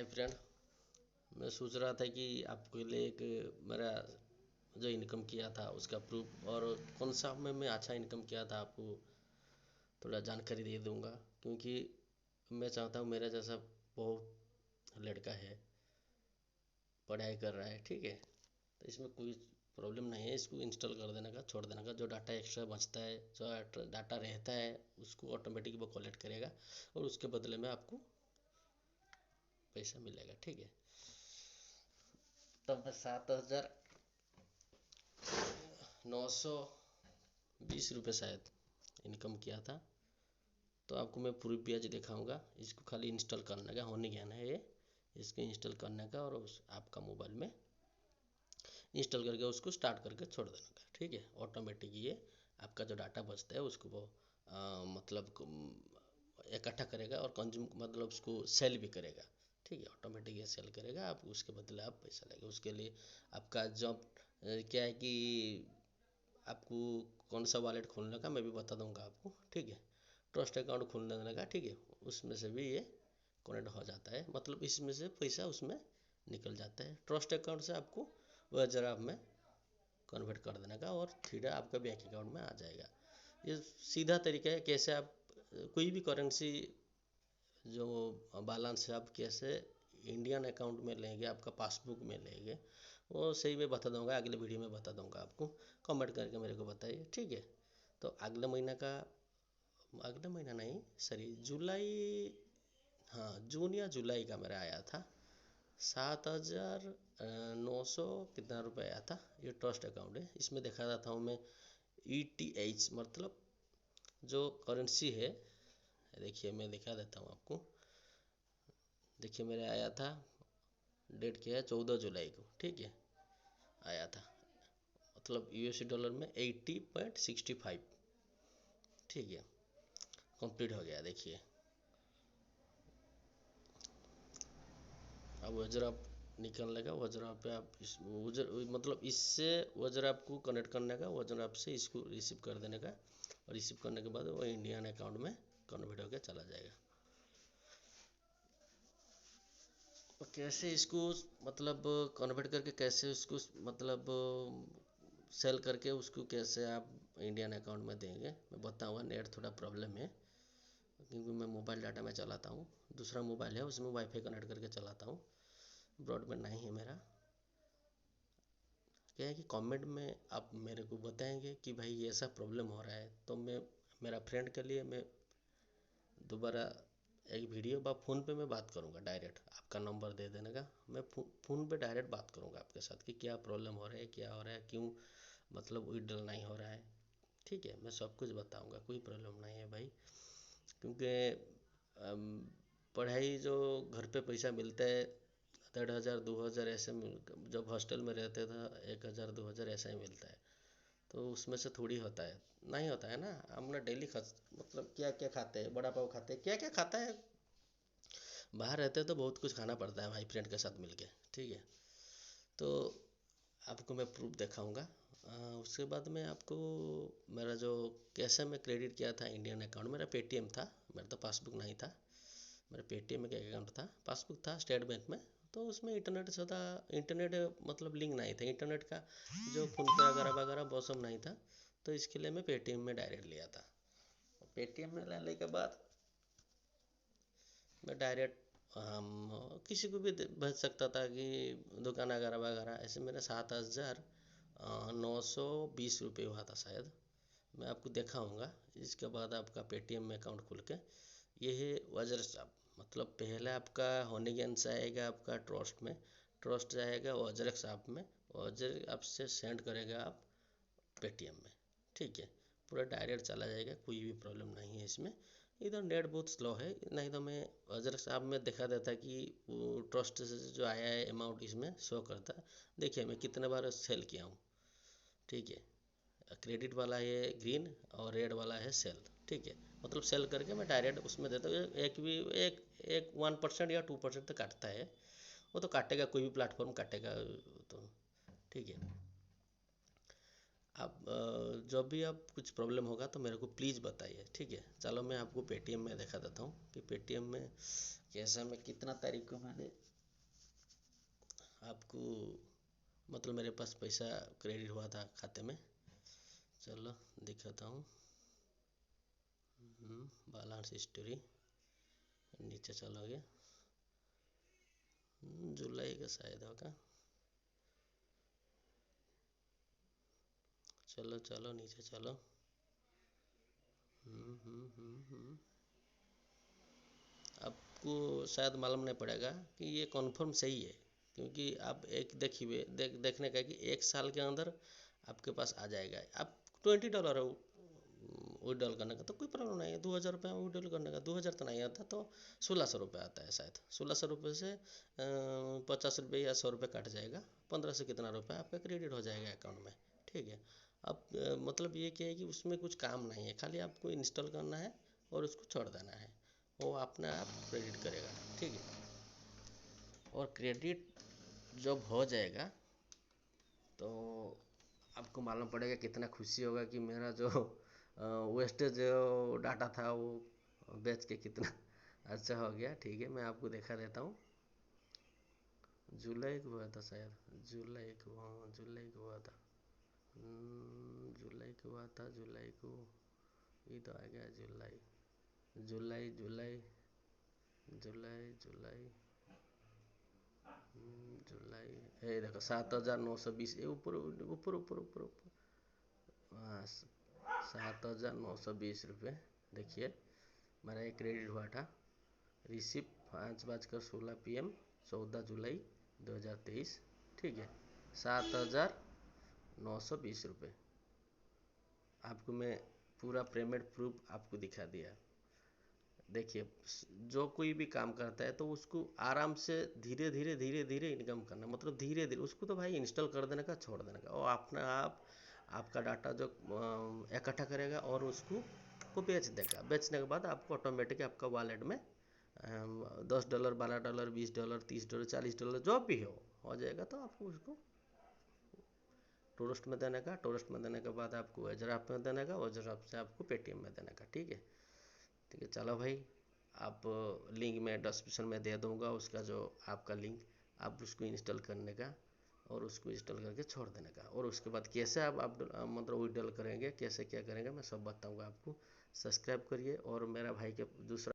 Hi friend. मैं सोच रहा था कि आपके लिए एक मेरा जो इनकम किया था उसका प्रूफ और कौन सा में मैं अच्छा इनकम किया था आपको थोड़ा जानकारी दे दूंगा, क्योंकि मैं चाहता हूँ मेरा जैसा बहुत लड़का है, पढ़ाई कर रहा है, ठीक है। तो इसमें कोई प्रॉब्लम नहीं है, इसको इंस्टॉल कर देने का, छोड़ देने का। जो डाटा एक्स्ट्रा बचता है, जो डाटा रहता है, उसको ऑटोमेटिक वो कलेक्ट करेगा और उसके बदले में आपको पैसा मिलेगा, ठीक है। तब मैं 7,920 रुपये शायद इनकम किया था। तो आपको मैं पूरी ब्याज दिखाऊंगा। इसको खाली इंस्टॉल करने का होने ज्ञान है ये, इसको इंस्टॉल करने का और उस आपका मोबाइल में इंस्टॉल करके उसको स्टार्ट करके छोड़ देने का, ठीक है। ऑटोमेटिक ये आपका जो डाटा बचता है उसको वो मतलब इकट्ठा करेगा और कंज्यूम मतलब उसको सेल भी करेगा, ठीक है। ऑटोमेटिक ये सेल करेगा, आप उसके बदले आप पैसा लेंगे। उसके लिए आपका जॉब क्या है कि आपको कौन सा वॉलेट खोलने का मैं भी बता दूंगा आपको, ठीक है। ट्रस्ट अकाउंट खोलने का, ठीक है। उसमें से भी ये कनेक्ट हो जाता है, मतलब इसमें से पैसा उसमें निकल जाता है। ट्रस्ट अकाउंट से आपको वह जरा में कन्वर्ट कर देने का और सीधा आपका बैंक अकाउंट में आ जाएगा। ये सीधा तरीका है कैसे आप कोई भी करेंसी जो बैलेंस है आप कैसे इंडियन अकाउंट में लेंगे, आपका पासबुक में लेंगे, वो सही में बता दूंगा, अगले वीडियो में बता दूंगा आपको। कमेंट करके मेरे को बताइए, ठीक है। तो अगले महीना का, अगले महीना नहीं सॉरी जुलाई, हाँ जून या जुलाई का मेरा आया था 7,900 कितना रुपये आया था। ये ट्रस्ट अकाउंट है, इसमें दिखा देता हूँ मैं। ETH मतलब जो करेंसी है, देखिए मैं दिखा देता हूँ आपको। देखिए मेरे आया था, डेट क्या है 14 जुलाई को, ठीक है। आया था मतलब $80 में 80.65, ठीक है। कंप्लीट हो गया, देखिए। अब वजर आप निकलने का, वजर पे आप इस वजर मतलब इससे वजर आपको कनेक्ट करने का, वजर आपसे इसको रिसीव कर देने का और रिसीव करने के बाद वो इंडियन अकाउंट में कन्वर्ट होकर चला जाएगा। और कैसे इसको मतलब कन्वर्ट करके कैसे उसको मतलब सेल करके उसको कैसे आप इंडियन अकाउंट में देंगे मैं बताऊँगा। नेट थोड़ा प्रॉब्लम है क्योंकि मैं मोबाइल डाटा में चलाता हूँ, दूसरा मोबाइल है उसमें वाईफाई कनेक्ट करके चलाता हूँ, ब्रॉडबैंड नहीं है मेरा। क्या है कि कमेंट में आप मेरे को बताएंगे कि भाई ये ऐसा प्रॉब्लम हो रहा है, तो मैं मेरा फ्रेंड के लिए मैं दोबारा एक वीडियो फ़ोन पे मैं बात करूँगा, डायरेक्ट आपका नंबर दे देने का। मैं फ़ोन पे डायरेक्ट बात करूँगा आपके साथ कि क्या प्रॉब्लम हो रहा है, क्या हो रहा है, क्यों मतलब विड्रॉल नहीं हो रहा है, ठीक है। मैं सब कुछ बताऊँगा, कोई प्रॉब्लम नहीं है भाई। क्योंकि पढ़ाई जो घर पे पैसा मिलता है 1,500 2,000 ऐसे जब हॉस्टल में रहते थे 1,000 2,000 ऐसा ही मिलता है, तो उसमें से थोड़ी होता है, नहीं होता है ना। हम ना डेली खर्च मतलब क्या क्या खाते हैं, बड़ा पाव खाते हैं, क्या क्या खाता है। बाहर रहते हैं तो बहुत कुछ खाना पड़ता है भाई फ्रेंड के साथ मिलके, ठीक है। तो आपको मैं प्रूफ दिखाऊंगा। उसके बाद में आपको मेरा जो कैसे मैं क्रेडिट किया था इंडियन अकाउंट, मेरा पेटीएम था, मेरा तो पासबुक नहीं था। मेरा पेटीएम में एक अकाउंट था, पासबुक था स्टेट बैंक में। तो उसमें इंटरनेट से था, इंटरनेट मतलब लिंक नहीं था, इंटरनेट का जो फ़ोन पे वगैरह वगैरह वो सब नहीं था। तो इसके लिए मैं पेटीएम में डायरेक्ट लिया था। पेटीएम में लेने के बाद मैं डायरेक्ट हम किसी को भी भेज सकता था कि दुकान वगैरह वगैरह ऐसे। मेरा 7,920 रुपये हुआ था शायद, मैं आपको दिखाऊंगा। इसके बाद आपका पेटीएम में अकाउंट खुल के ये है वजर साहब, मतलब पहले आपका होने ज्ञान से आएगा आपका ट्रस्ट में, ट्रस्ट जाएगा वजर साहब में, वजर आपसे सेंड करेगा आप पेटीएम में, ठीक है। पूरा डायरेक्ट चला जाएगा, कोई भी प्रॉब्लम नहीं है इसमें। इधर नेट बहुत स्लो है, नहीं तो मैं वजर साहब में दिखा देता कि वो ट्रस्ट से जो आया है अमाउंट इसमें शो करता। देखिए मैं कितने बार सेल किया हूँ, ठीक है। क्रेडिट वाला है ग्रीन और रेड वाला है सेल, ठीक है। मतलब सेल करके मैं डायरेक्ट उसमें देता हूँ। एक भी एक एक 1% या 2% तो काटता है, वो तो काटेगा, कोई भी प्लेटफॉर्म काटेगा, तो ठीक है। आप जब भी आप कुछ प्रॉब्लम होगा तो मेरे को प्लीज़ बताइए, ठीक है। चलो मैं आपको पेटीएम में दिखा देता हूँ कि पेटीएम में कैसा, मैं कितना तारीख को मैंने आपको मतलब मेरे पास पैसा क्रेडिट हुआ था खाते में। चलो दिखाता हूँ। बैलेंस हिस्ट्री नीचे चलोगे, जुलाई का शायद होगा। चलो चलो नीचे चलो। आपको शायद मालूम नहीं पड़ेगा कि ये कन्फर्म सही है, क्योंकि आप एक देखिए देखने का कि 1 साल के अंदर आपके पास आ जाएगा। आप $20 विड्रॉल करने का तो कोई प्रॉब्लम नहीं है। 2000 रुपये विड्रॉल करने का 2000 तो नहीं आता, तो 1600 रुपये आता है शायद। 1600 रुपये से 50 रुपये या 100 रुपये कट जाएगा। 15 से कितना रुपये आपका क्रेडिट हो जाएगा अकाउंट में, ठीक है। अब मतलब ये क्या है कि उसमें कुछ काम नहीं है, खाली आपको इंस्टॉल करना है और उसको छोड़ देना है, वो अपने आप क्रेडिट करेगा, ठीक है। और क्रेडिट जब हो जाएगा तो आपको मालूम पड़ेगा कितना खुशी होगा कि मेरा जो वेस्टेज जो डाटा था वो बेच के कितना अच्छा हो गया, ठीक है। मैं आपको दिखा देता हूँ। जुलाई को हुआ था शायद, जुलाई को, हाँ जुलाई को हुआ था। जुलाई को हुआ था, जुलाई को, ये तो आ गया जुलाई, जुलाई जुलाई जुलाई जुलाई जुलाई, ये देखो 7920, ये ऊपर ऊपर ऊपर ऊपर ऊपर, हाँ 7920 रुपये। देखिए मेरा एक क्रेडिट हुआ था, रिसिप्ट 5:16 PM 14 जुलाई 2023, ठीक है। 7920 रुपये आपको मैं पूरा पेमेंट प्रूफ आपको दिखा दिया। देखिए जो कोई भी काम करता है तो उसको आराम से धीरे धीरे धीरे धीरे इनकम करना, मतलब धीरे धीरे उसको तो भाई इंस्टॉल कर देने का, छोड़ देने का, और अपने आप आपका डाटा जो इकट्ठा करेगा और उसको को बेच देगा। बेचने के बाद आपको ऑटोमेटिक आपका वॉलेट में $10, $12, $20, $30, $40 जो भी हो जाएगा। तो आपको उसको टूरिस्ट में देने का, टूरिस्ट में देने के बाद आपको एजराफ में देने का, एजराफ से आपको पेटीएम में देने का, ठीक है। ठीक है चलो भाई, आप लिंक मैं डिस्क्रिप्शन में दे दूँगा उसका, जो आपका लिंक, आप उसको इंस्टॉल करने का और उसको इंस्टॉल करके छोड़ देने का, और उसके बाद कैसे आप मतलब विड्रॉल करेंगे, कैसे क्या करेंगे, मैं सब बताऊँगा आपको। सब्सक्राइब करिए, और मेरा भाई के दूसरा